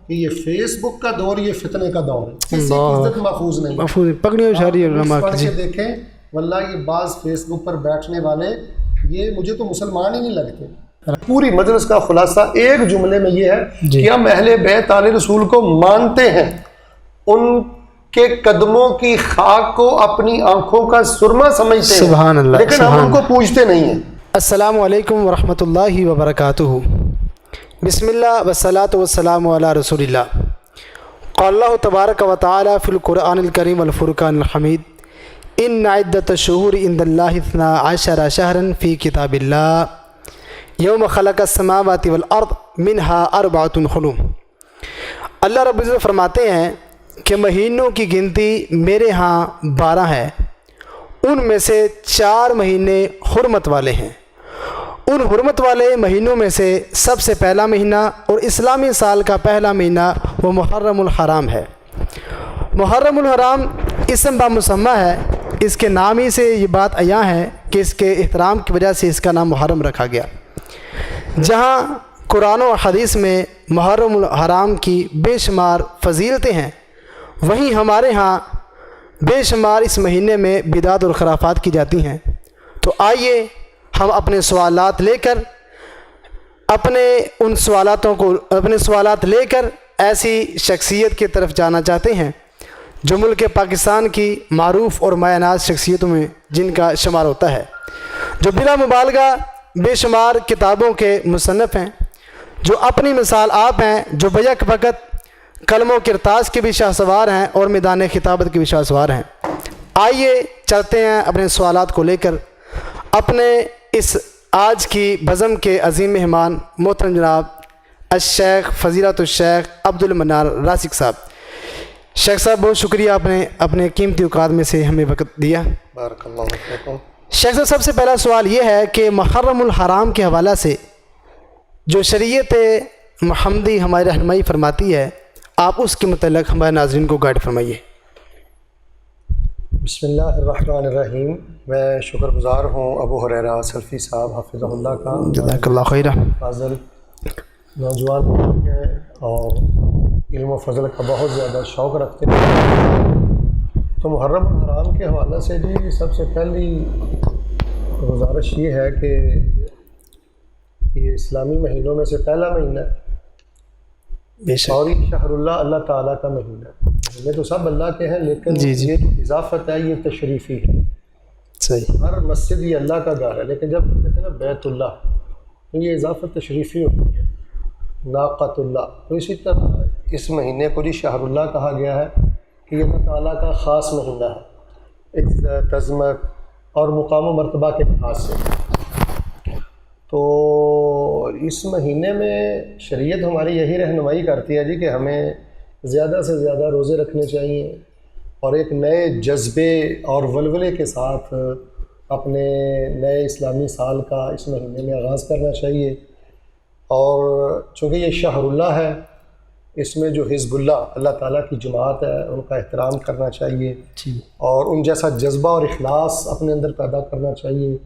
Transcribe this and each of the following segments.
کہ یہ فیس بک کا دور یہ فتنے کا دور ہے، کسی کی عزت محفوظ نہیں، محفوظ پکڑی شاری علماء پڑھ کی. کے دیکھیں واللہ یہ بعض فیس بک پر بیٹھنے والے یہ مجھے تو مسلمان ہی نہیں لگتے. پوری مجلس کا خلاصہ ایک جملے میں یہ ہے کہ ہم اہل بیت آل رسول کو مانتے ہیں، ان کے قدموں کی خاک کو اپنی آنکھوں کا سرما سمجھتے ہیں، سبحان اللہ، لیکن ہم ان کو پوچھتے نہیں ہیں. السلام علیکم ورحمۃ اللہ وبرکاتہ. بسم اللہ والصلاۃ والسلام علی رسول اللہ. قال اللہ تبارک و تعالی فی القرآن الکریم والفرقان الحمید ان عدۃ الشہور عند اللہ 12 شہرا فی کتاب اللہ یوم خلق السماوات والارض منها 4 حرم. اللہ رب العزت فرماتے ہیں کہ مہینوں کی گنتی میرے ہاں 12 ہے، ان میں سے 4 مہینے حرمت والے ہیں. ان حرمت والے مہینوں میں سے سب سے پہلا مہینہ اور اسلامی سال کا پہلا مہینہ وہ محرم الحرام ہے. محرم الحرام اسم بامسمہ ہے، اس کے نام ہی سے یہ بات عیاں ہے کہ اس کے احترام کی وجہ سے اس کا نام محرم رکھا گیا. جہاں قرآن و حدیث میں محرم الحرام کی بے شمار فضیلتیں ہیں، وہیں ہمارے ہاں بے شمار اس مہینے میں بدعت اور خرافات کی جاتی ہیں. تو آئیے ہم اپنے سوالات لے کر ایسی شخصیت کی طرف جانا چاہتے ہیں جو ملک پاکستان کی معروف اور مایہ ناز شخصیتوں میں جن کا شمار ہوتا ہے، جو بلا مبالغہ بے شمار کتابوں کے مصنف ہیں، جو اپنی مثال آپ ہیں، جو بیک وقت قلم و کرتاس کے بھی شاہ سوار ہیں اور میدان خطابت کے بھی شاہ سوار ہیں. آئیے چلتے ہیں اپنے سوالات کو لے کر اپنے اس آج کی بزم کے عظیم مہمان محترم جناب الشیخ فضیلت الشیخ عبد المنان راسک صاحب. شیخ صاحب بہت شکریہ، آپ نے اپنے قیمتی اوقات میں سے ہمیں وقت دیا. بارک اللہ فیکم. شیخ صاحب سب سے پہلا سوال یہ ہے کہ محرم الحرام کے حوالہ سے جو شریعت محمدی ہماری رہنمائی فرماتی ہے، آپ اس کے متعلق ہمارے ناظرین کو گائیڈ فرمائیے. بسم اللہ الرحمن الرحیم. میں شکر گزار ہوں ابو ہریرہ سلفی صاحب حفظہ اللہ کا. جزاک اللہ خیرہ. فاضل نوجوان ہیں اور علم و فضل کا بہت زیادہ شوق رکھتے ہیں. تو محرم الحرام کے حوالے سے جی سب سے پہلی گزارش یہ ہے کہ یہ اسلامی مہینوں میں سے پہلا مہینہ ہے اور یہ شہر اللہ اللہ تعالیٰ کا مہینہ ہے. یہ تو سب اللہ کے ہیں، لیکن یہ جو اضافت ہے یہ تشریفی ہے. صحیح. ہر مسجد یہ اللہ کا گھر ہے، لیکن جب کہتے ہیں نا بیت اللہ تو یہ اضافت تشریفی ہوتی ہے. ناقۃ اللہ، تو اسی طرح اس مہینے کو جی شہر اللہ کہا گیا ہے کہ یہ اللہ تعالیٰ کا خاص مہینہ ہے عزت عظمت اور مقام و مرتبہ کے لحاظ سے. تو اس مہینے میں شریعت ہماری یہی رہنمائی کرتی ہے جی کہ ہمیں زیادہ سے زیادہ روزے رکھنے چاہیے اور ایک نئے جذبے اور ولولے کے ساتھ اپنے نئے اسلامی سال کا اس مہینے میں آغاز کرنا چاہیے. اور چونکہ یہ شہر اللہ ہے، اس میں جو حزب اللہ اللہ تعالیٰ کی جماعت ہے ان کا احترام کرنا چاہیے اور ان جیسا جذبہ اور اخلاص اپنے اندر پیدا کرنا چاہیے.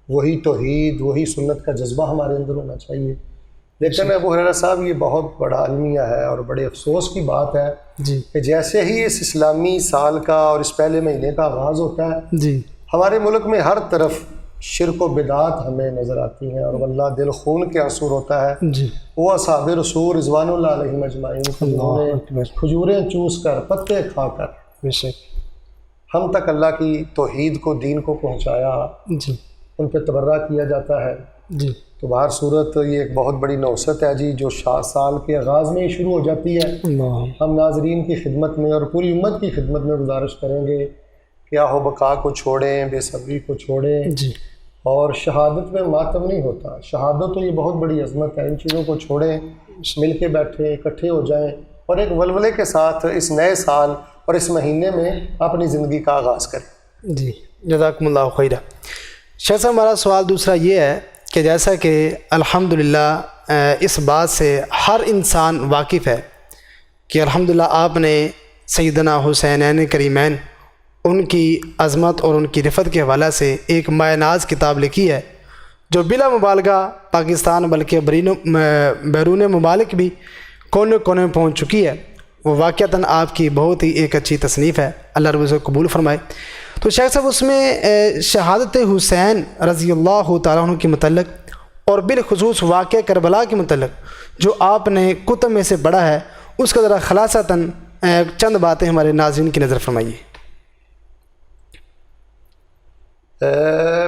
وہی توحید وہی سنت کا جذبہ ہمارے اندر ہونا چاہیے. لیکن ابو ہریرہ صاحب یہ بہت بڑا المیہ ہے اور بڑے افسوس کی بات ہے کہ جیسے ہی اس اسلامی سال کا اور اس پہلے مہینے کا آغاز ہوتا ہے ہمارے ملک میں ہر طرف شرک و بدعات ہمیں نظر آتی ہیں اور واللہ دل خون کے آنسور ہوتا ہے. وہ اصحاب رسول رضوان اللہ علیہم اجمعین کھجوریں چوس کر پتے کھا کر ہم تک اللہ کی توحید کو دین کو پہنچایا، ان پہ تبرہ کیا جاتا ہے. تو بہر صورت یہ ایک بہت بڑی نوست ہے جی جو سال کے آغاز میں ہی شروع ہو جاتی ہے. ہم ناظرین کی خدمت میں اور پوری امت کی خدمت میں گزارش کریں گے کہ آہو بقا کو چھوڑیں، بے صبری کو چھوڑیں اور شہادت میں ماتم نہیں ہوتا. شہادت تو یہ بہت بڑی عظمت ہے، ان چیزوں کو چھوڑیں، مل کے بیٹھیں، اکٹھے ہو جائیں اور ایک ولولے کے ساتھ اس نئے سال اور اس مہینے میں اپنی زندگی کا آغاز کریں. جی جزاکم اللہ خیرہ. شیخ صاحب ہمارا سوال دوسرا یہ ہے کہ جیسا کہ الحمدللہ اس بات سے ہر انسان واقف ہے کہ الحمدللہ آپ نے سیدنا حسینین کریمین ان کی عظمت اور ان کی رفت کے حوالے سے ایک مایہ ناز کتاب لکھی ہے جو بلا مبالغہ پاکستان بلکہ بیرون ممالک بھی کونے کونے میں پہنچ چکی ہے، وہ واقعتاً آپ کی بہت ہی ایک اچھی تصنیف ہے، اللہ رب العزت قبول فرمائے۔ تو شیخ صاحب اس میں شہادت حسین رضی اللہ تعالیٰ عنہ کے متعلق اور بالخصوص واقعہ کربلا کے متعلق جو آپ نے کتب میں سے پڑھا ہے، اس کا ذرا خلاصتاً چند باتیں ہمارے ناظرین کی نظر فرمائیے۔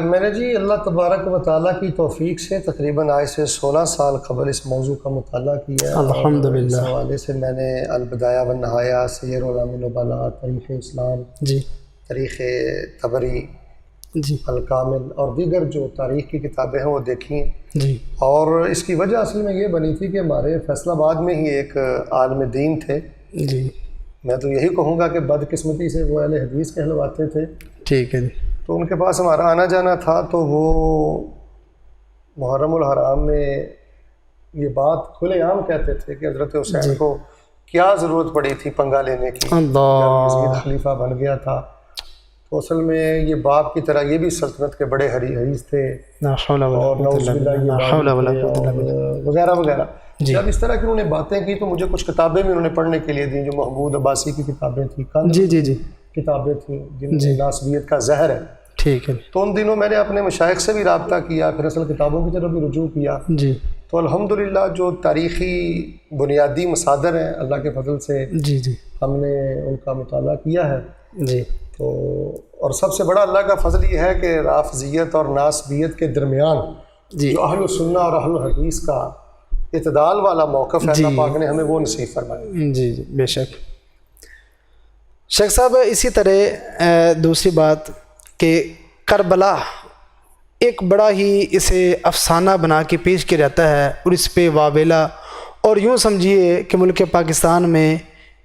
میں نے جی اللہ تبارک و تعالیٰ کی توفیق سے تقریباً آج سے 16 سال قبل اس موضوع کا مطالعہ کیا ہے۔ الحمدللہ۔ اس حوالے سے میں نے البدایہ والنہایہ، سیر اعلام النبلاء، تاریخ اسلام، جی تاریخ طبری، جی الکامل اور دیگر جو تاریخ کی کتابیں ہیں وہ دیکھی ہیں۔ جی اور اس کی وجہ اصل میں یہ بنی تھی کہ ہمارے فیصل آباد میں ہی ایک عالم دین تھے، جی میں تو یہی کہوں گا کہ بدقسمتی سے وہ اہل حدیث کہلواتے تھے، ٹھیک ہے جی، تو ان کے پاس ہمارا آنا جانا تھا، تو وہ محرم الحرام میں یہ بات کھلے عام کہتے تھے کہ حضرت حسین کو کیا ضرورت پڑی تھی پنگا لینے کی، اللہ، جب یزید خلیفہ بن گیا تھا۔ تو اصل میں یہ باپ کی طرح یہ بھی سلطنت کے بڑے حریص تھے، لا حول ولا اور قوة نعوذ الا باللہ باللہ، یہ لا حول ولا بات قوة الا باللہ۔ وغیرہ وغیرہ۔ جی جب اس طرح کی انہوں نے باتیں کی تو مجھے کچھ کتابیں بھی انہوں نے پڑھنے کے لیے دیں، جو محمود عباسی کی کتابیں تھیں، جی جی جی کتابیں تھیں جن میں ناسبیت کا زہر ہے۔ ٹھیک ہے تو ان دنوں میں نے اپنے مشائخ سے بھی رابطہ کیا، پھر اصل کتابوں کی طرف بھی رجوع کیا، جی تو الحمدللہ جو تاریخی بنیادی مصادر ہیں اللہ کے فضل سے جی جی ہم نے ان کا مطالعہ کیا ہے۔ جی تو اور سب سے بڑا اللہ کا فضل یہ ہے کہ رافضیت اور ناسبیت کے درمیان جی جو اہل السنہ اور اہل الحدیث کا اعتدال والا موقف ہے، اللہ پاک نے ہمیں وہ نصیب فرمایا۔ جی جی بے شک۔ شیخ صاحب اسی طرح دوسری بات کہ کربلا ایک بڑا ہی اسے افسانہ بنا کے پیش کیا جاتا ہے، اور اس پہ واویلا، اور یوں سمجھیے کہ ملک پاکستان میں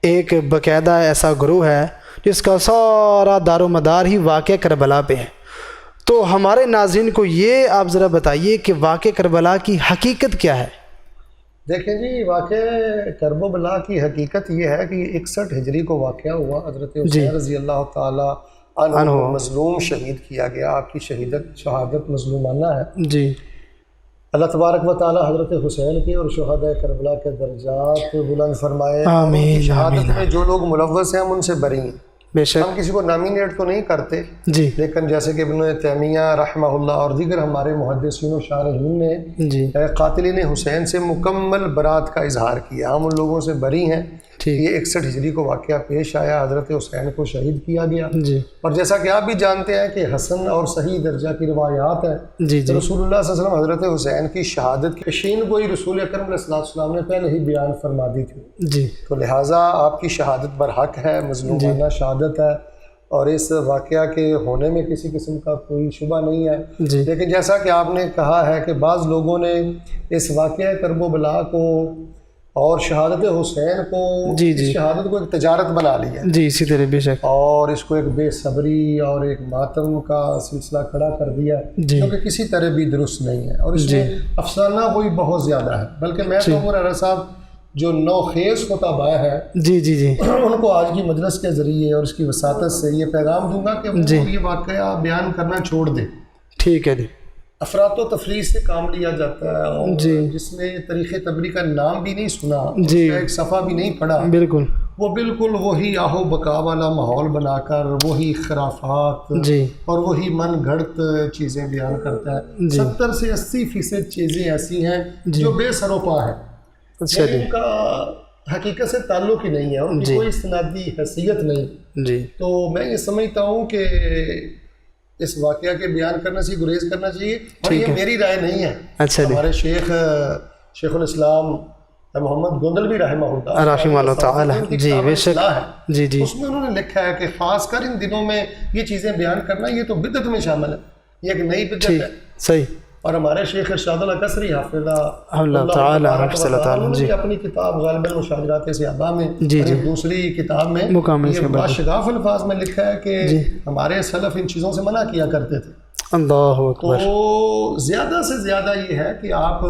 ایک باقاعدہ ایسا گروہ ہے جس کا سارا دار و مدار ہی واقعہ کربلا پہ ہے۔ تو ہمارے ناظرین کو یہ آپ ذرا بتائیے کہ واقعہ کربلا کی حقیقت کیا ہے؟ دیکھیں جی، واقع کرب و بلا کی حقیقت یہ ہے کہ 61 ہجری کو واقعہ ہوا، حضرت حسین رضی اللہ تعالیٰ عنہ مظلوم شہید کیا گیا، آپ کی شہادت مظلومانہ ہے۔ جی اللہ تبارک و تعالیٰ حضرت حسین کے اور شہداء کربلا کے درجات بلند فرمائے۔ آمین شہادت میں جو لوگ ملوث ہیں ہم ان سے بری ہیں، بے شک۔ ہم کسی کو نامینیٹ تو نہیں کرتے، جی لیکن جیسے کہ ابن تیمیہ رحمہ اللہ اور دیگر ہمارے محدثین و شارحین نے جی قاتلین حسین سے مکمل برات کا اظہار کیا، ہم ان لوگوں سے بری ہیں۔ ٹھیک۔ یہ 61 ہجری کو واقعہ پیش آیا، حضرت حسین کو شہید کیا گیا، جی اور جیسا کہ آپ بھی جانتے ہیں کہ حسن اور صحیح درجہ کی روایات ہیں، جی جی رسول اللہ صلی اللہ علیہ وسلم حضرت حسین کی شہادت کی پیشین گوئی رسول اکرم علیہ السلام نے پہلے ہی بیان فرما دی تھی، جی تو لہٰذا آپ کی شہادت برحق ہے، مظلومانہ شہادت ہے، اور اس واقعہ کے ہونے میں کسی قسم کا کوئی شبہ نہیں ہے۔ جی لیکن جیسا کہ آپ نے کہا ہے کہ بعض لوگوں نے اس واقعہ کرب و بلا کو اور شہادت حسین کو، جی اس جی شہادت کو ایک تجارت بنا لی ہے، جی اسی طرح بے شک۔ اور اس کو ایک بے صبری اور ایک ماتم کا سلسلہ کھڑا کر دیا، جی جو کہ کسی طرح بھی درست نہیں ہے، اور اس میں افسانہ کوئی بہت زیادہ ہے، بلکہ میں تو عمر صاحب جو نوخیز خطباء ہے جی جی جی ان کو آج کی مجلس کے ذریعے اور اس کی وساطت سے یہ پیغام دوں گا کہ وہ یہ واقعہ بیان کرنا چھوڑ دیں۔ ٹھیک ہے جی افراط و تفریح سے کام لیا جاتا ہے، اور جس نے طریق تبری کا نام بھی نہیں سنا، اس کا ایک صفحہ بھی نہیں پڑھا، بالکل وہ بالکل وہی آہو بکا والا ماحول بنا کر وہی خرافات جی اور وہی من گھڑت چیزیں بیان کرتا ہے۔ 70 سے 80% چیزیں ایسی ہیں جو بے سر و پا ہیں، یعنی ان کا حقیقت سے تعلق ہی نہیں ہے، ان کی کوئی استنادی حیثیت نہیں۔ جی تو میں یہ سمجھتا ہوں کہ اس واقعہ کے بیان کرنے سے گریز کرنا چاہیے، اور یہ میری رائے نہیں ہے، اچھا جی ہمارے شیخ الاسلام محمد گوندلوی رحمہ اللہ تعالی جی بے شک جی جی اس میں انہوں نے لکھا ہے کہ خاص کر ان دنوں میں یہ چیزیں بیان کرنا یہ تو بدعت میں شامل ہے، یہ ایک نئی بدعت ہے۔ صحیح۔ اور ہمارے شیخ ارشاد القصری حافظہ اللہ تعالی نے اپنی کتاب غالب المشاجرات صحابہ میں دوسری کتاب میں یہ باشگاف الفاظ میں لکھا ہے کہ ہمارے سلف ان چیزوں سے منع کیا کرتے تھے۔ اللہ اکبر۔ تو زیادہ سے زیادہ یہ ہے کہ آپ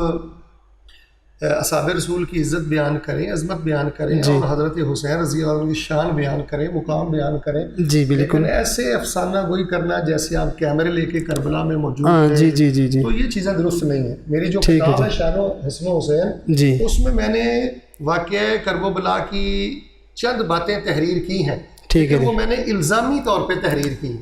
اصحاب رسول کی عزت بیان کریں، عظمت بیان کریں اور حضرت حسین رضی اللہ عنہ کی شان بیان کریں، مقام بیان کریں. جی بالکل. لیکن ایسے افسانہ گوئی کرنا جیسے آپ کیمرے لے کے کربلا میں موجود ہیں، جی جی جی جی، تو یہ چیزیں درست نہیں ہیں. میری جو کتاب ہے شان و حسن و حسین، جی اس میں میں نے واقعہ کرب و بلا کی چند باتیں تحریر کی ہیں. ٹھیک ہے. وہ میں نے الزامی طور پہ تحریر کی.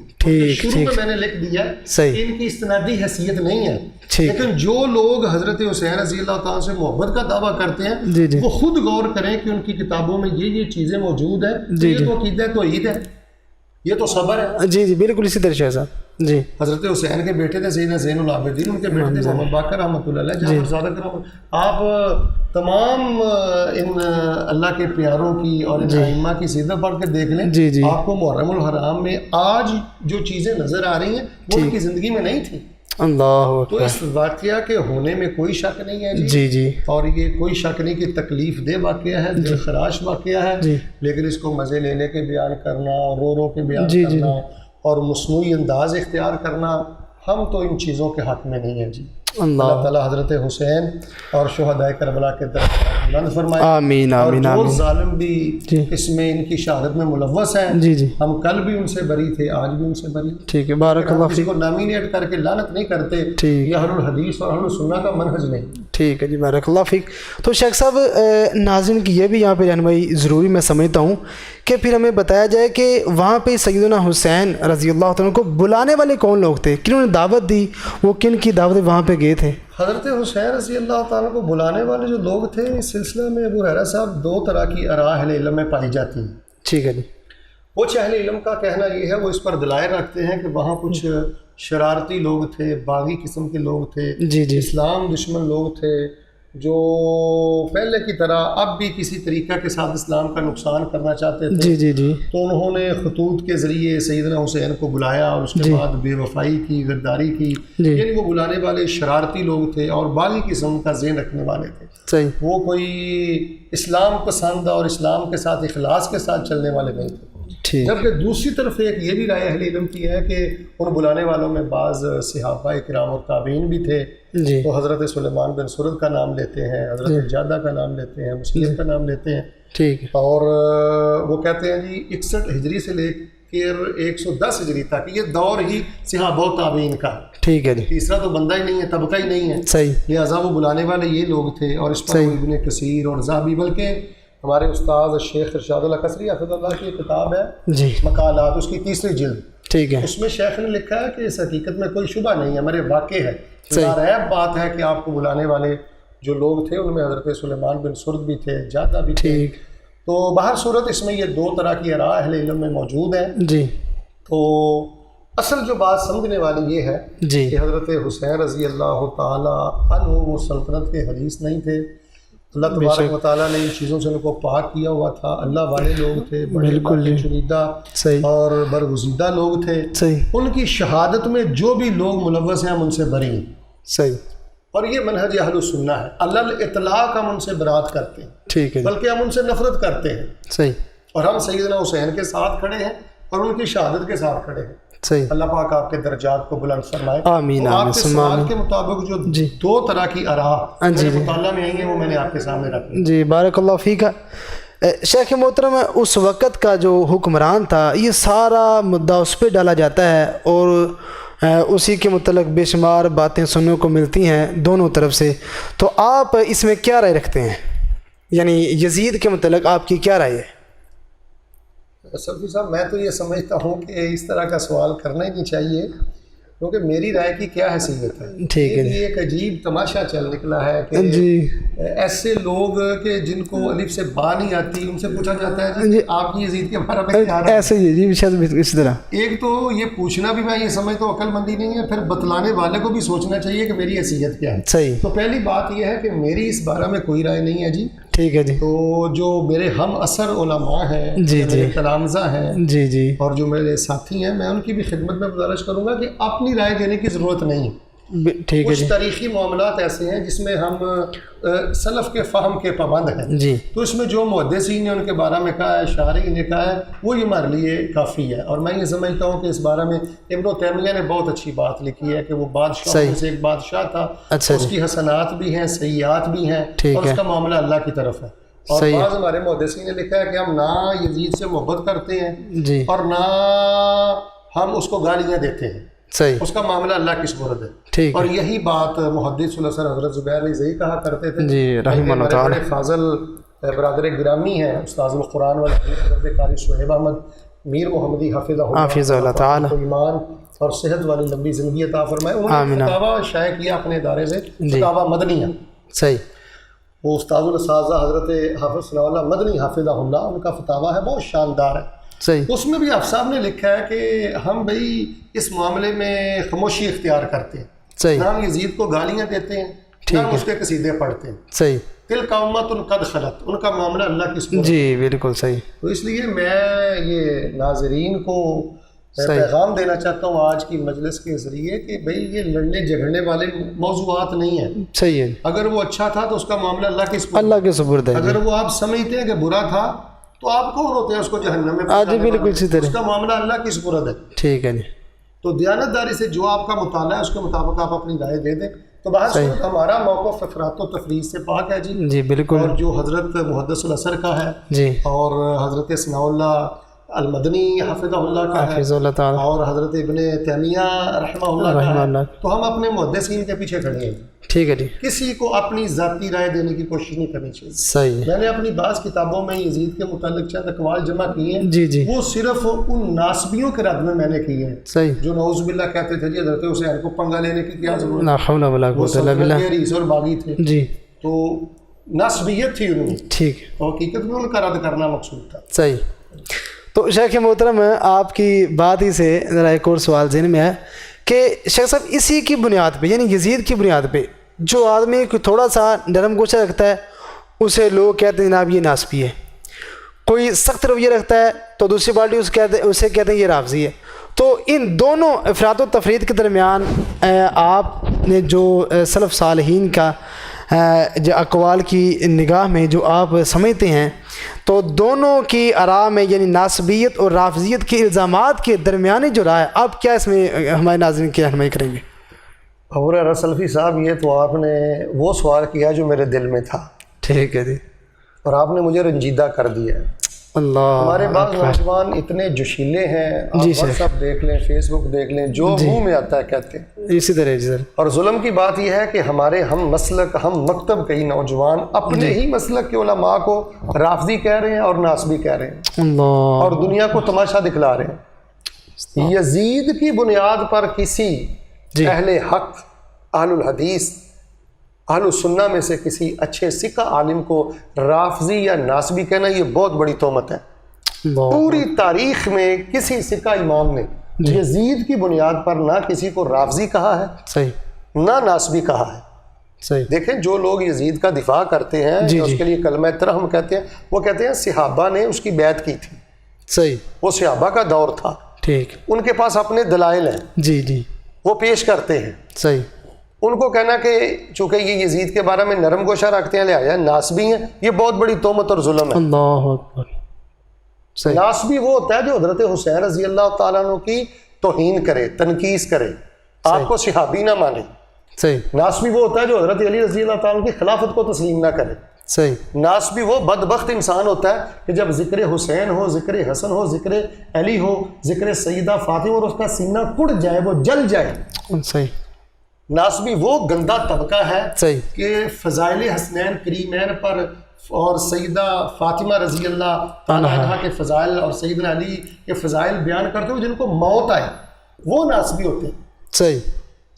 شروع میں میں نے لکھ دیا کہ ان کی استنادی حیثیت نہیں ہے، لیکن جو لوگ حضرت حسین رضی اللہ تعالیٰ سے محبت کا دعویٰ کرتے ہیں وہ خود غور کریں کہ ان کی کتابوں میں یہ چیزیں موجود ہیں. یہ تو عقیدہ توحید ہے، یہ تو صبر ہے. جی جی بالکل اسی طرح صاحب. جی حضرت حسین کے بیٹے تھے سیدنا زین العابدین، ان کے بیٹے تھے محمد باقر رحمۃ اللہ علیہ، جعفر صادق رحمۃ. آپ تمام ان اللہ کے پیاروں کی اور ان ائمہ کی سیرت پڑھ کے دیکھ لیں، آپ کو محرم الحرام میں آج جو چیزیں نظر آ رہی ہیں وہ ان کی زندگی میں نہیں تھی. اللہ. تو اس واقعہ کے ہونے میں کوئی شک نہیں ہے جی جی، اور یہ کوئی شک نہیں کہ تکلیف دہ واقعہ ہے، دل خراش واقعہ ہے، لیکن اس کو مزے لے لے کے بیان کرنا، رو رو کے بیان کرنا اور مصنوعی انداز اختیار کرنا، ہم تو ان چیزوں کے حق میں نہیں ہیں. جی اللہ تعالیٰ حضرت حسین اور شہداء کربلا کے درجات بلند فرمائے. آمین آمین. اور جو ظالم بھی اس میں ان کی شہادت میں ملوث ہیں، جی جی، ہم کل بھی ان سے بری تھے، آج بھی ان سے بری. ٹھیک ہے. بارک اللہ فیک. اس کو نامینیٹ کر کے لعنت نہیں کرتے، یہ اہل الحدیث اور اہل السنہ کا منہج نہیں. ٹھیک ہے جی، بارک اللہ فیک. تو شیخ صاحب ناظرین کی یہ بھی یہاں پہ رہنمائی ضروری میں سمجھتا ہوں کہ پھر ہمیں بتایا جائے کہ وہاں پہ سیدنا حسین رضی اللہ عنہ کو بلانے والے کون لوگ تھے، کنہوں نے دعوت دی، وہ کن کی دعوت وہاں پہ گئے تھے؟ حضرت حسین رضی اللہ تعالیٰ کو بلانے والے جو لوگ تھے، اس سلسلہ میں ابو ہریرہ صاحب دو طرح کی آراء اہل علم میں پائی جاتی ہیں. ٹھیک ہے جی. کچھ اہل علم کا کہنا یہ ہے، وہ اس پر دلائل رکھتے ہیں کہ وہاں کچھ شرارتی لوگ تھے، باغی قسم کے لوگ تھے، جی جی، اسلام دشمن لوگ تھے، جو پہلے کی طرح اب بھی کسی طریقہ کے ساتھ اسلام کا نقصان کرنا چاہتے تھے. جی جی جی. تو انہوں نے خطوط کے ذریعے سیدنا حسین کو بلایا اور اس کے بعد بے وفائی کی، غداری کی. یعنی وہ بلانے والے شرارتی لوگ تھے اور باغی قسم کا ذہن رکھنے والے تھے. صحیح. وہ کوئی اسلام پسند اور اسلام کے ساتھ اخلاص کے ساتھ چلنے والے نہیں تھے. جبکہ دوسری طرف ایک یہ بھی رائے اہل علم کی ہے کہ ان بلانے والوں میں بعض صحابہ کرام اور تابعین بھی تھے. تو حضرت سلیمان بن سرد کا نام لیتے ہیں، حضرت جادہ کا نام لیتے ہیں، مسلم کا نام لیتے ہیں. ٹھیک ہے. اور وہ کہتے ہیں جی 61 ہجری سے لے کر 110 ہجری تک یہ دور ہی صحابہ و تابعین کا. ٹھیک ہے جی. تیسرا تو بندہ ہی نہیں ہے، طبقہ ہی نہیں ہے. صحیح. لہٰذا وہ بلانے والے یہ لوگ تھے. اور اس پر ابن کثیر اور ذہبی، بلکہ ہمارے استاد شیخ ارشاد اللہ قصری حفظ اللہ کی کتاب ہے جی مقالات، اس کی 3ری جلد. ٹھیک ہے. اس میں شیخ نے لکھا ہے کہ اس حقیقت میں کوئی شبہ نہیں ہے، ہمارے واقع ہے. ریب بات ہے کہ آپ کو بلانے والے جو لوگ تھے ان میں حضرت سلیمان بن سرد بھی تھے، جادہ بھی تھے. تو بہر صورت اس میں یہ دو طرح کی آراء اہل علم میں موجود ہیں. جی. تو اصل جو بات سمجھنے والی یہ ہے جی کہ حضرت حسین رضی اللہ تعالیٰ عنہ وہ سلطنت کے حریث نہیں تھے. اللہ تبارک و تعالیٰ نے ان چیزوں سے ان کو پاک کیا ہوا تھا. اللہ والے لوگ تھے، بڑے چنیدہ اور برگزیدہ لوگ تھے. ان کی شہادت میں جو بھی لوگ ملوث ہیں ہم ان سے بری ہیں. صحیح. اور یہ منہج اہل السنہ ہے. الاطلاق ہم ان سے برات کرتے ہیں. ٹھیک ہے. بلکہ ہم ان سے نفرت کرتے ہیں. صحیح. اور ہم سیدنا حسین کے ساتھ کھڑے ہیں اور ان کی شہادت کے ساتھ کھڑے ہیں. صحیح. اللہ پاک آپ کے درجات کو بلند فرمائے. آمین. آپ کے سوال کے مطابق جو دو طرح کی آراء مطالعہ میں آئی ہیں وہ میں نے آپ کے سامنے رکھی. جی بارک اللہ فیک. شیخ محترم، اس وقت کا جو حکمران تھا یہ سارا مدعا اس پہ ڈالا جاتا ہے اور اسی کے متعلق بے شمار باتیں سننے کو ملتی ہیں دونوں طرف سے. تو آپ اس میں کیا رائے رکھتے ہیں؟ یعنی یزید کے متعلق آپ کی کیا رائے ہے؟ سلفی صاحب، میں تو یہ سمجھتا ہوں کہ اس طرح کا سوال کرنا ہی نہیں چاہیے، کیونکہ میری رائے کی کیا حیثیت ہے. ٹھیک ہے. یہ ایک عجیب تماشا چل نکلا ہے کہ ایسے لوگ کہ جن کو الف سے با نہیں آتی ان سے پوچھا جاتا ہے جی آپ کی یزید کے بارے میں کیا رائے ہے. ایسے ہی جی اس طرح. ایک تو یہ پوچھنا بھی میں یہ سمجھتا ہوں عقل مندی نہیں ہے، پھر بتلانے والے کو بھی سوچنا چاہیے کہ میری حیثیت کیا ہے. صحیح. تو پہلی بات یہ ہے کہ میری اس بارے میں کوئی رائے نہیں ہے جی. ٹھیک ہے جی. تو جو میرے ہم اثر علماء ہیں، میرے تلامذہ ہیں جی جی، اور جو میرے ساتھی ہیں، میں ان کی بھی خدمت میں گزارش کروں گا کہ اپنی رائے دینے کی ضرورت نہیں ہے. ٹھیک ہے کچھ جی تاریخی معاملات ایسے ہیں جس میں ہم سلف کے فہم کے پابند ہیں جی تو اس میں جو محدثین نے ان کے بارے میں کہا ہے، شارحین نے کہا ہے، وہ ہمارے لیے کافی ہے. اور میں یہ سمجھتا ہوں کہ اس بارے میں ابن تیمیہ نے بہت اچھی بات لکھی ہے کہ وہ بادشاہ میں سے ایک بادشاہ تھا، اچھا اس کی حسنات بھی ہیں، سیئات بھی ہیں، ٹھیک اور ہے اس کا معاملہ اللہ کی طرف ہے. اور صحیح ہے. بعض ہمارے محدثین نے لکھا ہے کہ ہم نہ یزید سے محبت کرتے ہیں جی اور نہ ہم اس کو گالیاں دیتے ہیں، صحیح اس کا معاملہ اللہ کی سپرد ہے. ٹھیک اور ہے یہی بات محدث الاسر حضرت زبیر علیہ زئی کہا کرتے تھے. جی رحمہ اللہ ہمارے تعالی. بڑے فاضل برادر گرامی ہیں استاذ القرآن والحدیث حضرت قاری شعیب احمد میر محمدی حافظ اللہ تعالی کو ایمان اور صحت والی لمبی زندگی عطا فرمائے. انہوں نے فتاویٰ شائع کیا اپنے ادارے سے، فتاویٰ مدنیہ. صحیح وہ استاذ الاساتذہ حضرت حافظ ثناء اللہ مدنی حافظہ اللہ، ان کا فتاویٰ ہے، بہت شاندار ہے. صحیح اس میں بھی آپ صاحب نے لکھا ہے کہ ہم بھئی اس معاملے میں خاموشی اختیار کرتے ہیں، صحیح نہ ہم یزید کو گالیاں دیتے ہیں، نہ ہم اس کے قصیدے پڑھتے ہیں. صحیح تلک امت قد خلت، ان کا معاملہ اللہ کی سپرد. جی بالکل صحیح. تو اس لیے میں یہ ناظرین کو پیغام دینا چاہتا ہوں آج کی مجلس کے ذریعے کہ بھئی یہ لڑنے جھگڑنے والے موضوعات نہیں ہیں. صحیح ہے اگر وہ اچھا تھا تو اس کا معاملہ اللہ کی سپرد. اللہ کے سپرد ہے. اگر وہ آپ سمجھتے ہیں کہ برا تھا تو آپ کون ہوتے ہیں اس کو جہنم میں جی بالکل اسی طرح اس کا معاملہ اللہ کی سپرد ہے. ٹھیک ہے جی. تو دیانتداری سے جو آپ کا مطالعہ ہے اس کے مطابق آپ اپنی رائے دے دیں. تو بحث ہمارا موقف افراط و تفریح سے پاک ہے جی. جی بالکل. اور جو حضرت محدث الاسر کا ہے جی اور حضرت ثناء اللہ المدنی حفظہ اللہ کا ہے حافظ اللہ تعالی اور حضرت ابن تیمیہ رحمہ اللہ کا ہے، اللہ. تو ہم اپنے محدثین کے پیچھے کھڑے ہیں. ٹھیک ہے جی. کسی کو اپنی ذاتی رائے دینے کی کوشش نہیں کرنی چاہیے. صحیح ہے. میں نے اپنی بعض کتابوں میں یزید کے متعلق چند اقوال جمع کیے ہیں، جی جی وہ صرف ان ناسبیوں کے رد میں نے کیے ہیں صحیح. جو نعوذ باللہ کہتے تھے جی حضرت حسین کو پنگا لینے کی کیا ضرورت، لا حول ولا وہ قوت الا باللہ. ریس اور باغی تھے. جی تو ناسبیت تھی ان میں، ٹھیک ہے. تو حقیقت میں ان کا رد کرنا مقصود تھا. صحیح. تو شیخ محترم آپ کی بات ہی سے ذرا ایک اور سوال ذہن میں ہے کہ شیخ صاحب اسی کی بنیاد پہ یعنی یزید کی بنیاد پہ جو آدمی کوئی تھوڑا سا نرم گوشہ رکھتا ہے اسے لوگ کہتے ہیں جناب یہ ناسبی ہے، کوئی سخت رویہ رکھتا ہے تو دوسری پارٹی اسے کہتے ہیں یہ رافضی ہے. تو ان دونوں افراط و تفرید کے درمیان آپ نے جو سلف صالحین کا جو اقوال کی نگاہ میں جو آپ سمجھتے ہیں تو دونوں کی آراء میں یعنی ناسبیت اور رافضیت کے الزامات کے درمیانی جو رائے آپ کیا اس میں ہمارے ناظرین کی رہنمائی کریں گے؟ اور سلفی صاحب یہ تو آپ نے وہ سوال کیا جو میرے دل میں تھا. ٹھیک ہے جی. اور آپ نے مجھے رنجیدہ کر دیا ہے. اللہ ہمارے بعض نوجوان اتنے جوشیلے ہیں، آپ واٹس ایپ دیکھ لیں، فیس بک دیکھ لیں، جو منہ میں آتا ہے کہتے ہیں. اسی طرح جی سر. اور ظلم کی بات یہ ہے کہ ہمارے ہم مسلک ہم مکتب کے ہی نوجوان اپنے ہی مسلک کے علماء کو رافضی کہہ رہے ہیں اور ناسبی کہہ رہے ہیں اللہ. اور دنیا کو تماشا دکھلا رہے ہیں. یزید کی بنیاد پر کسی اہل حق، اہل الحدیث، اہل السنہ میں سے کسی اچھے سکہ عالم کو رافضی یا ناسبی کہنا یہ بہت بڑی تہمت ہے. پوری تاریخ میں کسی سکہ امام نے یزید کی بنیاد پر نہ کسی کو رافضی کہا ہے صحیح نہ ناسبی کہا ہے. صحیح. دیکھیں جو لوگ یزید کا دفاع کرتے ہیں اس کے لیے کلمہ ترحم کہتے ہیں، وہ کہتے ہیں صحابہ نے اس کی بیعت کی تھی. صحیح. وہ صحابہ کا دور تھا، ٹھیک. ان کے پاس اپنے دلائل ہیں، جی جی وہ پیش کرتے ہیں. صحیح. ان کو کہنا کہ چونکہ یہ یزید کے بارے میں نرم گوشہ رکھتے ہیں لہٰذا ناسبی ہیں، یہ بہت بڑی تہمت اور ظلم ہے. اللہ اکبر. صحیح. ناسبی وہ ہوتا ہے جو حضرت حسین رضی اللہ تعالیٰ عنہ کی توہین کرے، تنقیص کرے، آپ کو صحابی نہ مانے. صحیح. ناسبی وہ ہوتا ہے جو حضرت علی رضی اللہ تعالیٰ عنہ کی خلافت کو تسلیم نہ کرے. صحیح. ناسبی وہ بدبخت انسان ہوتا ہے کہ جب ذکر حسین ہو، ذکر حسن ہو، ذکر علی ہو، ذکر سیدہ فاطمہ اور اس کا سینہ کڑ جائے، وہ جل جائے. صحیح. ناسبی وہ گندا طبقہ ہے صحیح. کہ فضائل حسنین کریمین پر اور سیدہ فاطمہ رضی اللہ تعالیٰ عنہ کے فضائل اور سیدنا علی کے فضائل بیان کرتے ہوئے جن کو موت آئے وہ ناسبی ہوتے ہیں. صحیح.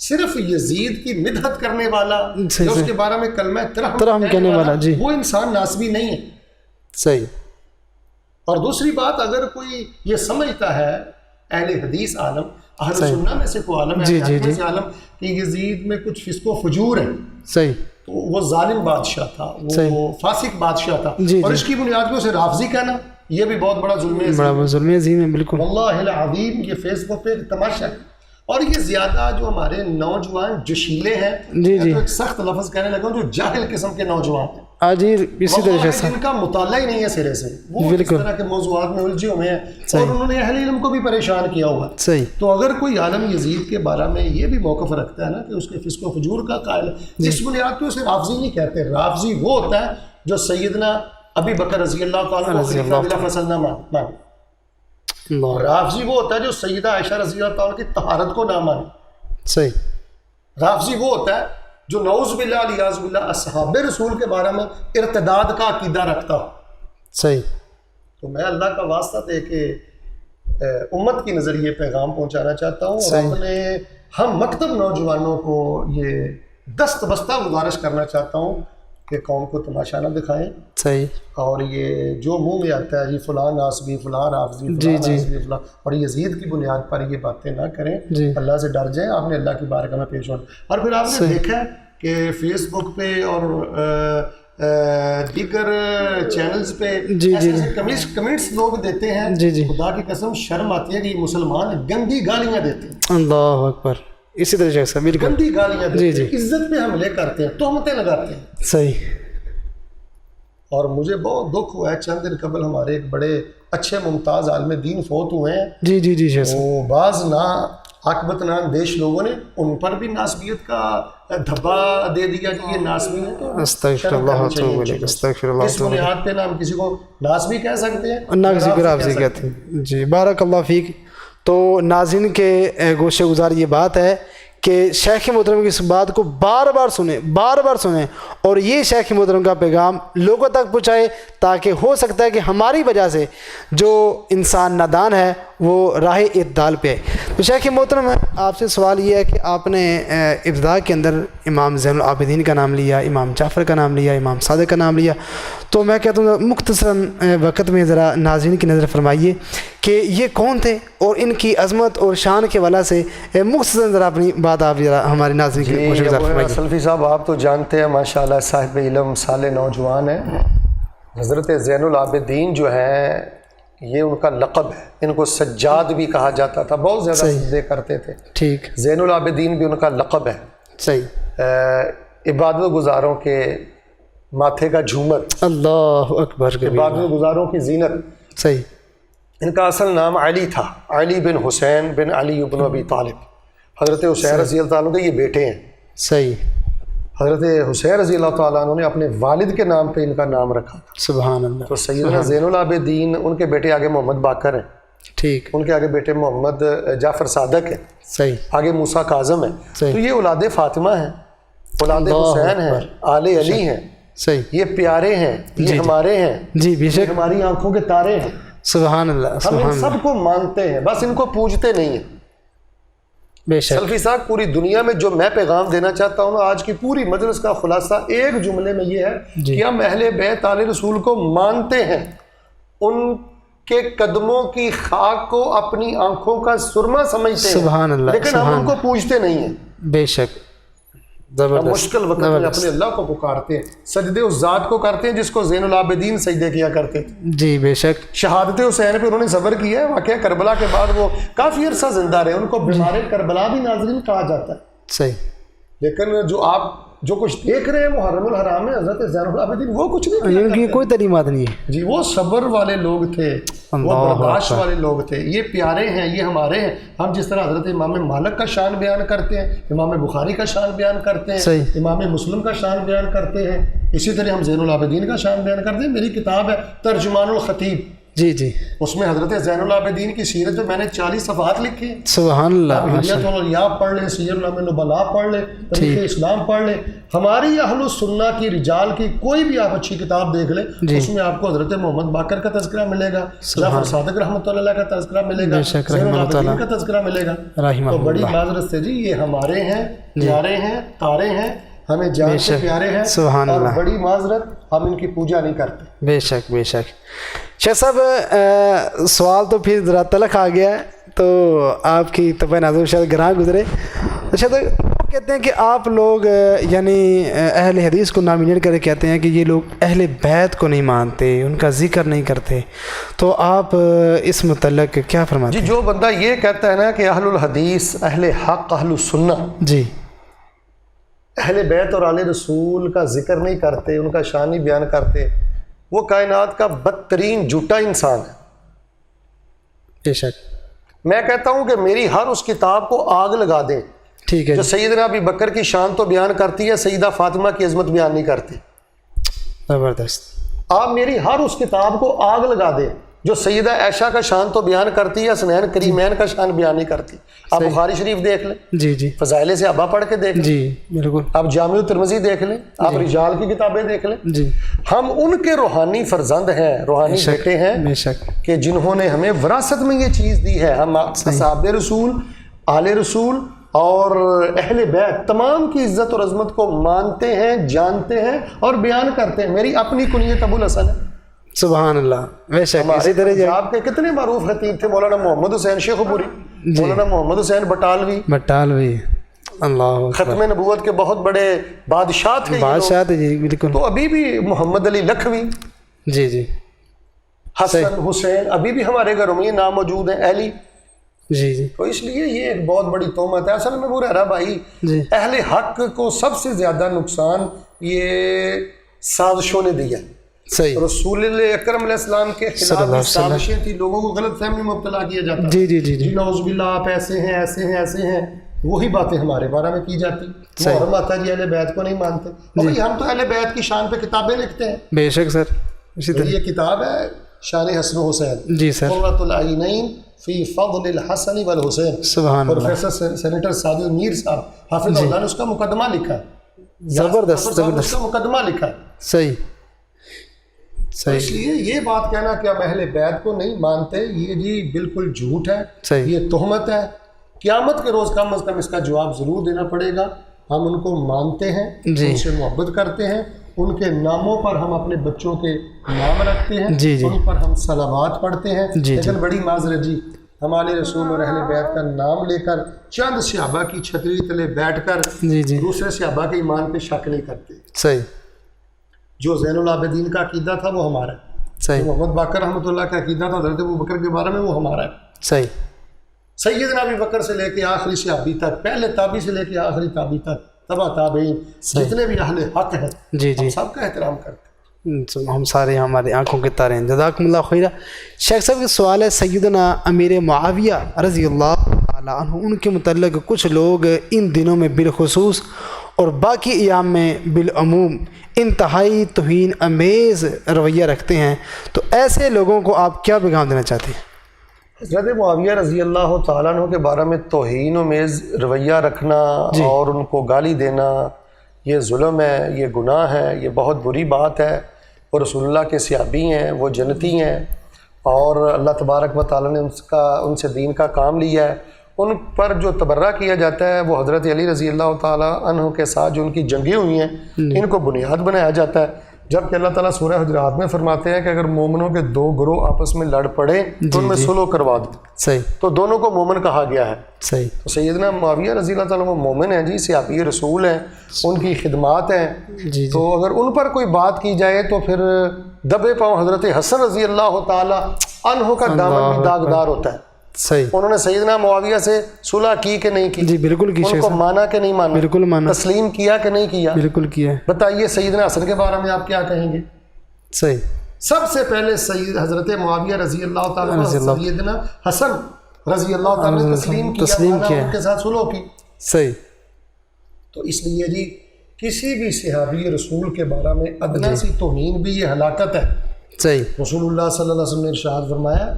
صرف یزید کی مدحت کرنے والا جو اس کے بارے میں کلمہ ترحم کہنے والا جی وہ انسان ناسبی نہیں ہے. صحیح. اور دوسری بات، اگر کوئی یہ سمجھتا ہے اہل حدیث عالم، اہل سنہ میں سے کوئی عالم ہے عالم کہ یزید میں کچھ فسق و فجور ہے، صحیح، تو وہ ظالم بادشاہ تھا، وہ فاسق بادشاہ تھا، اور اس کی بنیاد پہ اسے رافضی کہنا یہ بھی بہت بڑا ظلم ہے، بڑا ظلم عظیم ہے. بالکل واللہ العظیم یہ فیس بک پہ ایک تماشا ہے. اور یہ زیادہ جو ہمارے نوجوان جشیلے ہیں، جی جی، تو ایک سخت لفظ کہنے لگا ہوں، جو جاہل قسم کے نوجوان ہیں، جی اسی طرح سے جن کا مطالعہ ہی نہیں ہے سرے سے، وہ اس طرح کے موضوعات میں الجھے ہوئے ہیں اور انہوں نے اہل علم کو بھی پریشان کیا ہوا ہے۔ صحیح۔ تو اگر کوئی عالم یزید کے بارے میں یہ بھی موقف رکھتا ہے نا کہ اس کے فسق و فجور کا قائل ہے، اس بنیاد پہ اسے رافضی نہیں کہتے۔ رافضی وہ ہوتا ہے جو سیدنا ابی بکر رضی اللہ تعالیٰ کو خلیفہ بلا فصل نہ مانے، رافضی وہ ہوتا ہے جو سیدہ عائشہ رضی اللہ تعالیٰ کی طہارت کو نہ مانے، صحیح۔ رافضی وہ ہوتا ہے جو نعوذ باللہ علیاذ باللہ اصحاب رسول کے بارے میں ارتداد کا عقیدہ رکھتا ہو۔ صحیح۔ تو میں اللہ کا واسطہ دے کے امت کی نظریے پیغام پہنچانا چاہتا ہوں، اور اپنے ہم مکتب نوجوانوں کو یہ دست بستہ گزارش کرنا چاہتا ہوں کہ قوم کو تماشا نہ دکھائیں، صحیح، اور یہ جو منہ میں آتا ہے جی فلاں ناسبی، فلاں رافضی، فلاں ناسبی، فلاں، اور یزید کی بنیاد پر یہ باتیں نہ کریں، اللہ سے ڈر جائیں۔ آپ نے اللہ کی بارگاہ میں پیش ہونا، اور پھر آپ نے دیکھا کہ فیس بک پہ اور دیگر چینلز پہ ایسے کمنٹس لوگ دیتے ہیں، خدا کی قسم شرم آتی ہے کہ یہ مسلمان گندی گالیاں دیتے ہیں۔ اللہ اکبر، اسی طرح سے بالکل گندی گالیاں دیتے ہیں، عزت پہ حملے کرتے ہیں، تہمتیں لگاتے ہیں۔ صحیح۔ اور مجھے بہت دکھ ہوا ہے، چند دن قبل ہمارے ایک بڑے اچھے ممتاز عالم دین فوت ہوئے ہیں، جی جی جی، وہ بعض عاقبت اندیش لوگوں نے ان پر بھی ناسبیت کا دھبا دے دیا کہ یہ ناسبی ہے۔ تو استغفر اللہ واتوب الیہ، استغفر اللہ۔ اس بنیاد پہ نہ ہم کسی کو ناسبی کہہ سکتے ہیں اور نہ کسی کو رافضی کہتے ہیں۔ جی، بارک اللہ فیک۔ تو ناظرین کے گوشے گزار یہ بات ہے کہ شیخ محترم کی اس بات کو بار بار سنیں اور یہ شیخ محترم کا پیغام لوگوں تک پہنچائے، تاکہ ہو سکتا ہے کہ ہماری وجہ سے جو انسان نادان ہے وہ راہ اعتدال پہ آئے۔ تو شیخ محترم آپ سے سوال یہ ہے کہ آپ نے ابتدا کے اندر امام زین العابدین کا نام لیا، امام جعفر کا نام لیا، امام صادق کا نام لیا، تو میں کہتا ہوں مختصراً وقت میں ذرا ناظرین کی نظر فرمائیے کہ یہ کون تھے، اور ان کی عظمت اور شان کے والا سے مختصراً ذرا اپنی بات آپ ذرا ہمارے ناظرین کی گوشے گزار فرمائیے۔ سلفی صاحب، آپ تو جانتے ہیں ماشاءاللہ صاحب علم صالح نوجوان ہیں۔ حضرت زین العابدین جو ہیں یہ ان کا لقب ہے، ان کو سجاد بھی کہا جاتا تھا، بہت زیادہ سجدے کرتے تھے۔ ٹھیک۔ زین العابدین بھی ان کا لقب ہے۔ صحیح۔ عبادت گزاروں کے ماتھے کا جھومر، اللہ اکبر، عبادت گزاروں کی زینت۔ صحیح۔ ان کا اصل نام علی تھا، علی بن حسین بن علی بن ابی طالب۔ حضرت حسین رضی اللہ تعالیٰ کے یہ بیٹے ہیں۔ صحیح۔ حضرت حسین رضی اللہ تعالیٰ عنہ نے اپنے والد کے نام پہ ان کا نام رکھا تھا۔ سبحان اللہ۔ تو سیدنا زین العابدین، ان کے بیٹے آگے محمد باقر ہیں، ٹھیک، ان کے آگے بیٹے محمد جعفر صادق ہیں، صحیح، آگے موسیٰ کاظم ہیں۔ تو یہ اولاد فاطمہ ہیں، اولاد حسین ہیں، آل علی ہیں، صحیح، یہ پیارے ہیں، یہ ہمارے ہیں، جی بے شک، ہماری آنکھوں کے تارے ہیں۔ سبحان اللہ، ہم ان سب کو مانتے ہیں، بس ان کو پوجتے نہیں ہیں۔ بے شک۔ سلفی صاحب، پوری دنیا میں جو میں پیغام دینا چاہتا ہوں نا، آج کی پوری مجلس کا خلاصہ ایک جملے میں یہ ہے کہ ہم اہل بیت آل رسول کو مانتے ہیں، ان کے قدموں کی خاک کو اپنی آنکھوں کا سرما سمجھتے ہیں، سبحان اللہ، لیکن ہم ان کو پوجتے نہیں ہیں۔ بے شک، ہم مشکل وقت میں اپنے اللہ کو پکارتے ہیں، سجدے اس ذات کو کرتے ہیں جس کو زین العابدین سجدے کیا کرتے تھے۔ جی بے شک۔ شہادت حسین پہ انہوں نے صبر کیا ہے، واقعہ کربلا کے بعد وہ کافی عرصہ زندہ رہے، ان کو بیمار کربلا بھی ناظرین کہا جاتا ہے۔ صحیح۔ لیکن جو آپ جو کچھ دیکھ رہے ہیں محرم الحرام میں حضرت زین العابدین وہ کچھ نہیں کیا ان کی کوئی تعلیمات نہیں ہے جی، وہ صبر والے لوگ تھے، وہ برداشت والے لوگ تھے۔ یہ پیارے ہیں، یہ ہمارے ہیں۔ ہم جس طرح حضرت امام مالک کا شان بیان کرتے ہیں، امام بخاری کا شان بیان کرتے ہیں، امام مسلم کا شان بیان کرتے ہیں، اسی طرح ہم زین العابدین کا شان بیان کرتے ہیں۔ میری کتاب ہے ترجمان الخطیب، جی جی، اس میں حضرت زین العابدین کی سیرت میں نے 40 صفحات لکھی۔ سبحان اللہ۔ حلیۃ الاولیاء پڑھ لیں، سیر العلوم النبلاء پڑھ لیں، تاریخ اسلام پڑھ لیں، ہماری اہل السنہ کی رجال کی کوئی بھی آپ اچھی کتاب دیکھ لیں، اس میں آپ کو حضرت محمد باقر کا تذکرہ ملے گا، جعفر صادق رحمۃ اللہ علیہ کا تذکرہ ملے گا، زین العابدین کا تذکرہ ملے گا۔ تو بڑی معذرت سے جی، یہ ہمارے ہیں، پیارے ہیں، تارے ہیں، ہمیں جان سے پیارے ہیں، اور بڑی معذرت ہم ان کی پوجا نہیں کرتے۔ بے شک بے شک۔ شیخ صاحب، سوال تو پھر ذرا تلخ آ گیا ہے، تو آپ کی طبع ناظر شاید گراں گزرے۔ اچھا، تو کہتے ہیں کہ آپ لوگ یعنی اہل حدیث کو نامینیٹ کر کے کہتے ہیں کہ یہ لوگ اہل بیت کو نہیں مانتے، ان کا ذکر نہیں کرتے، تو آپ اس متعلق کیا فرماتے ہیں؟ جو بندہ یہ کہتا ہے نا کہ اہل الحدیث، اہل حق، اہل السنہ جی اہل بیت اور آل رسول کا ذکر نہیں کرتے، ان کا شان نہیں بیان کرتے، وہ کائنات کا بدترین جھوٹا انسان ہے۔ بے شک۔ میں کہتا ہوں کہ میری ہر اس کتاب کو آگ لگا دیں ٹھیک ہے جو جی، سیدنا ابی بکر کی شان تو بیان کرتی ہے، سیدہ فاطمہ کی عظمت بیان نہیں کرتی۔ زبردست۔ آپ میری ہر اس کتاب کو آگ لگا دیں جو سیدہ عائشہ کا شان تو بیان کرتی ہے، حسنین کریمین کا شان بیان نہیں کرتی۔ آپ بخاری شریف دیکھ لیں، جی جی فضائل صحابہ پڑھ کے دیکھ لیں، جی بالکل، آپ جامع ترمذی دیکھ لیں، آپ رجال کی کتابیں دیکھ لیں۔ جی ہم ان کے روحانی فرزند ہیں، روحانی بیٹے ہیں بے شک، کہ جنہوں نے ہمیں وراثت میں یہ چیز دی ہے۔ ہم اصحاب رسول، آل رسول اور اہل بیت تمام کی عزت اور عظمت کو مانتے ہیں، جانتے ہیں اور بیان کرتے ہیں۔ میری اپنی کنیت ابو الحسن ہے۔ سبحان اللہ، بے شک۔ اسی طرح پنجاب کے کتنے معروف خطیب تھے، مولانا محمد حسین شیخ پوری، مولانا محمد حسین بٹالوی، بٹالوی، اللہ ختم نبوت کے بہت بڑے بادشاہ تھے یہ لوگ۔ بادشاہ تھے، جی بالکل، تو ابھی بھی محمد علی لکھوی، جی جی حسن حسین ابھی بھی ہمارے گھروں میں یہ نام موجود ہیں، علی۔ جی جی تو اس لیے یہ ایک بہت بڑی تہمت ہے۔ اصل میں وہ رہا بھائی، جی اہل حق کو سب سے زیادہ نقصان یہ سازشوں نے دیا۔ صحیح، رسول اکرم علیہ السلام کے خلاف بھی سازشیں تھی، لوگوں کو غلط فہمی میں مبتلا کیا جاتا۔ جی جی جی جی نعوذ باللہ آپ ایسے ہیں، ایسے ہیں، ایسے ہیں، وہی باتیں ہمارے بارے میں کی جاتی۔ محرم آتا جی اہل بیت کو نہیں مانتے، اور بھائی ہم تو اہل بیت کی شان پہ کتابیں لکھتے ہیں۔ بے شک سر، اسی طرح یہ کتاب ہے شان حسن و حسین، جی سر، قرۃ العینین فی فضل الحسن والحسین۔ سبحان اللہ، پروفیسر سینیٹر ساجد میر صاحب حافظ اللہ نے اس کا مقدمہ لکھا ہے، زبردست اس زبردست، کا مقدمہ لکھا ہے۔ صحیح اس صحیح لیے یہ بات کہنا کہ ہم اہل بیت کو نہیں مانتے، یہ جی بالکل جھوٹ ہے، صحیح، یہ تہمت ہے۔ قیامت کے روز کم از کم اس کا جواب ضرور دینا پڑے گا۔ ہم ان کو مانتے ہیں، جی، ان سے محبت کرتے ہیں، ان کے ناموں پر ہم اپنے بچوں کے نام رکھتے ہیں، جی جی ان پر ہم صلوات پڑھتے ہیں، جی لیکن بڑی معذرت جی، ہمارے رسول اور اہل بیت کا نام لے کر چند صحابہ کی چھتری تلے بیٹھ کر جی جی دوسرے صحابہ کے ایمان پہ شک نہیں کرتے۔ صحیح جو زین العابدین کا عقیدہ تھا وہ ہمارا ہے، صحیح محمد باقر رحمۃ اللہ کا عقیدہ تھا حضرت ابو بکر کے بارے میں وہ ہمارا ہے۔ صحیح، سیدنا ابی بکر سے لے کے آخری صحابی تک، پہلے تابعی سے لے کے آخری تابعی تک، تبع تابعین، جتنے بھی اہل حق ہیں جی جی، ہم سب کا احترام کرتے ہیں۔ ہم سارے ہماری آنکھوں کے تارے ہیں۔ جزاکم اللہ خیرہ۔ شیخ صاحب کا سوال ہے، سیدنا امیر معاویہ رضی اللہ تعالیٰ عنہ، ان کے متعلق کچھ لوگ ان دنوں میں بالخصوص اور باقی ایام میں بالعموم انتہائی توہین امیز رویہ رکھتے ہیں، تو ایسے لوگوں کو آپ کیا پیغام دینا چاہتے ہیں؟ حضرت معاویہ رضی اللہ تعالیٰ عنہ کے بارے میں توہین و میز رویہ رکھنا اور ان کو گالی دینا یہ ظلم ہے، یہ گناہ ہے، یہ بہت بری بات ہے۔ وہ رسول اللہ کے صحابی ہیں، وہ جنتی ہیں، اور اللہ تبارک و تعالیٰ نے ان سے دین کا کام لیا ہے۔ ان پر جو تبرہ کیا جاتا ہے وہ حضرت علی رضی اللہ تعالیٰ عنہ کے ساتھ جو ان کی جنگیں ہوئی ہیں ان کو بنیاد بنایا جاتا ہے، جبکہ اللہ تعالیٰ سورہ حجرات میں فرماتے ہیں کہ اگر مومنوں کے دو گروہ آپس میں لڑ پڑے تو ان میں صلح کروا دو، صحیح، تو دونوں کو مومن کہا گیا ہے۔ صحیح، تو سیدنا معاویہ رضی اللہ تعالیٰ وہ مومن ہیں جی، صحابی رسول ہیں، ان کی خدمات ہیں، جی تو اگر ان پر کوئی بات کی جائے تو پھر دبے پاؤں حضرت حسن رضی اللہ تعالیٰ عنہ کا دامن بھی داغدار ہوتا ہے۔ صحیح، انہوں نے سیدنا معاویہ سے صلح کی کہ نہیں کی؟ جی بالکل کی، ان کو مانا کہ نہیں مانا؟ بالکل مانا، تسلیم کیا کہ نہیں کیا؟ بالکل کیا ہے، بتائیے سیدنا حسن کے بارے میں آپ کیا کہیں گے؟ صحیح، سب سے پہلے سید حضرت معاویہ رضی اللہ تعالیٰ عنہ سیدنا حسن رضی اللہ تعالیٰ نے تسلیم کیا، ان کے ساتھ صلح کی۔ صحیح، تو اس لیے جی کسی بھی صحابی رسول کے بارے میں ادنا سی توہین بھی یہ ہلاکت ہے۔ صحیح، رسول اللہ صلی اللہ علیہ وسلم نے ارشاد فرمایا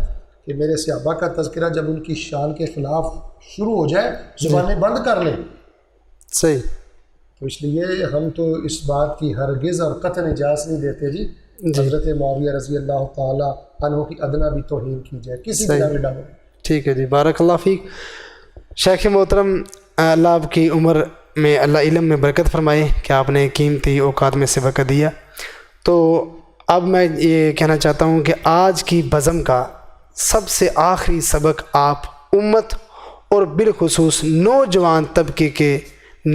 کہ میرے صحابہ کا تذکرہ جب ان کی شان کے خلاف شروع ہو جائے زبانیں بند کر لیں۔ صحیح، تو اس لیے ہم تو اس بات کی ہرگز اور قطعاً اجازت نہیں دیتے جی حضرت معاویہ رضی اللہ تعالیٰ عنہ کی ادنا بھی توہین کی جائے کسی بھی نام ڈالو۔ ٹھیک ہے جی، بارک اللہ فیک۔ شیخ محترم، اللہ آپ کی عمر میں اللہ علم میں برکت فرمائے کہ آپ نے قیمتی اوقات میں سے وقت دیا۔ تو اب میں یہ کہنا چاہتا ہوں کہ آج کی بزم کا سب سے آخری سبق آپ امت اور بالخصوص نوجوان طبقے کے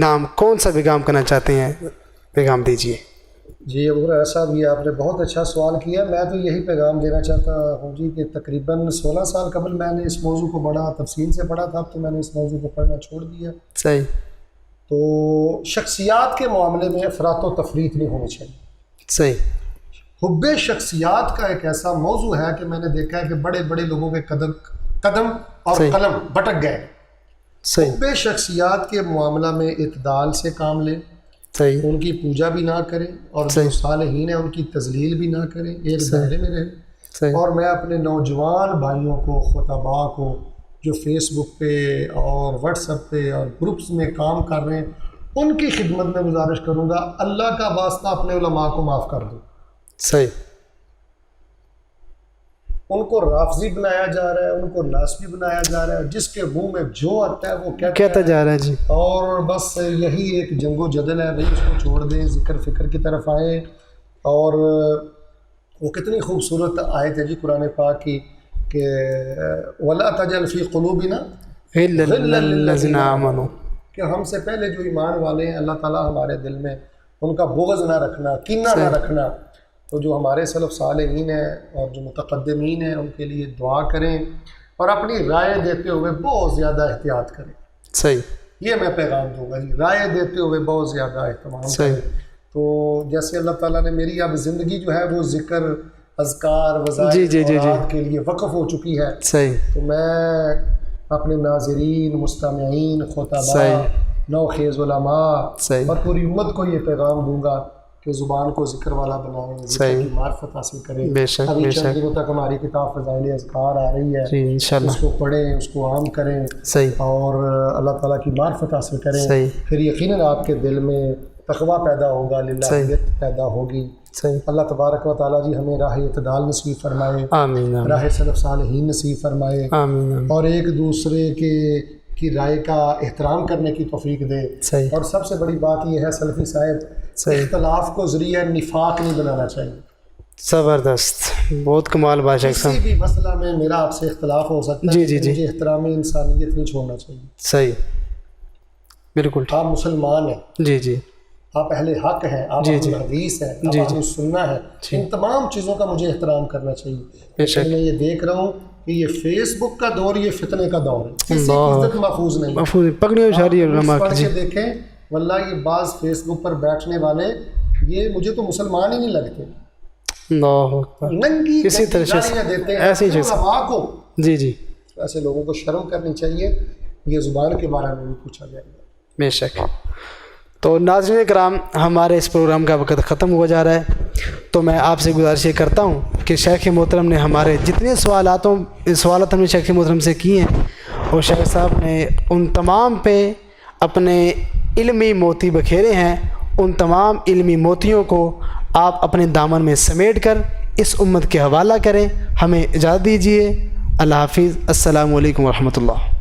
نام کون سا پیغام کرنا چاہتے ہیں، پیغام دیجیے۔ جی ابو ہریرہ صاحب، یہ آپ نے بہت اچھا سوال کیا۔ میں تو یہی پیغام دینا چاہتا ہوں جی کہ تقریباً 16 سال قبل میں نے اس موضوع کو بڑا تفصیل سے پڑھا تھا، اب تو میں نے اس موضوع کو پڑھنا چھوڑ دیا۔ صحیح۔ تو شخصیات کے معاملے میں افراط و تفریط نہیں ہونی چاہیے۔ صحیح۔ حب شخصیات کا ایک ایسا موضوع ہے کہ میں نے دیکھا ہے کہ بڑے بڑے لوگوں کے قدم اور صحیح، قلم بھٹک گئے۔ صحیح، حب شخصیات کے معاملہ میں اعتدال سے کام لیں، صحیح، ان کی پوجا بھی نہ کریں، اور جو صحیح، صالحین ہیں ان کی تذلیل بھی نہ کریں، ایک صحیح، دائرے میں رہیں۔ صحیح، اور میں اپنے نوجوان بھائیوں کو، خطباء کو، جو فیس بک پہ اور واٹس ایپ پہ اور گروپس میں کام کر رہے ہیں، ان کی خدمت میں گزارش کروں گا، اللہ کا واسطہ اپنے علماء کو معاف کر دو۔ صحیح۔ ان کو رافضی بنایا جا رہا ہے، ان کو ناسبی بنایا جا رہا ہے، جس کے منہ میں جو آتا ہے وہ کہتا جا رہا ہے جی۔ اور بس یہی ایک جنگ و جدل ہے بھائی، اس کو چھوڑ دیں، ذکر فکر کی طرف آئیں۔ اور وہ کتنی خوبصورت آیت ہے جی قرآن پاک کی کہ وَلَا تَجْعَلْ فِي قُلُوبِنَا غِلًّا لِّلَّذِينَ آمَنُوا، کہ ہم سے پہلے جو ایمان والے ہیں اللہ تعالیٰ ہمارے دل میں ان کا بغض نہ رکھنا، کینہ نہ رکھنا۔ تو جو ہمارے سلف صالحین ہیں اور جو متقدمین ہیں ان کے لیے دعا کریں، اور اپنی رائے دیتے ہوئے بہت زیادہ احتیاط کریں۔ صحیح، یہ میں پیغام دوں گا جی، رائے دیتے ہوئے بہت زیادہ اہتمام کریں۔ تو جیسے اللہ تعالیٰ نے میری اب زندگی جو ہے وہ ذکر، اذکار، وظائف، اوراد کے لیے وقف ہو چکی ہے۔ صحیح۔ تو میں اپنے ناظرین، مستمعین، خطباء، نوخیز علماء اور پوری امت کو یہ پیغام دوں گا کہ زبان کو ذکر والا بنائیں، ذکر کی معرفت حاصل کریں۔ ابھی چند دنوں تک ہماری کتاب فضائل اذکار آ رہی ہے، اس کو پڑھیں، اس کو عام کریں، اور اللہ تعالیٰ کی معرفت حاصل کریں۔ پھر یقیناً آپ کے دل میں تقویٰ پیدا ہوگا، للہیت پیدا ہوگی۔ اللہ تبارک و تعالیٰ جی ہمیں راہ اعتدال نصیب فرمائے، آمین، راہ سلف صالحین نصیب فرمائے، آمین، اور ایک دوسرے کی رائے کا احترام کرنے کی توفیق دے۔ اور سب سے بڑی بات یہ ہے سلفی صاحب، اختلاف کو ذریعہ نفاق نہیں بنانا چاہیے۔ زبردست، بہت کمال بادشاہ کسی بھی مسئلہ میں میرا آپ سے اختلاف ہو سکتا ہے، مجھے احترام انسانیت نہیں چھوڑنا چاہیے۔ صحیح، بالکل۔ آپ مسلمان ہیں، جی جی، آپ اہل حق ہیں، آپ اہل حدیث ہیں، آپ اہل سنہ ہیں، ان تمام چیزوں کا مجھے احترام کرنا چاہیے۔ لیکن میں یہ دیکھ رہا ہوں کہ یہ فیس بک کا دور، یہ فتنے کا دور ہے، کسی کی عزت محفوظ نہیں، محفوظ پکڑی اشاری علماء پڑھ کے دیکھیں، واللہ یہ بعض فیس بک پر بیٹھنے والے، یہ مجھے تو مسلمان ہی نہیں لگتے، اللہ اکبر، ننگی کسی طرح سے دیتے ہیں ایسی علماء کو۔ جی جی، ایسے لوگوں کو شرم کرنی چاہیے۔ یہ زبان کے بارے میں بھی پوچھا جائے گا۔ بے شک۔ تو ناظرین کرام، ہمارے اس پروگرام کا وقت ختم ہوا جا رہا ہے، تو میں آپ سے گزارش یہ کرتا ہوں کہ شیخ محترم نے ہمارے جتنے سوالات ہم نے شیخ محترم سے کیے ہیں، اور شیخ صاحب نے ان تمام پہ اپنے علمی موتی بکھیرے ہیں۔ ان تمام علمی موتیوں کو آپ اپنے دامن میں سمیٹ کر اس امت کے حوالہ کریں۔ ہمیں اجازت دیجیے، اللہ حافظ، السلام علیکم ورحمۃ اللہ۔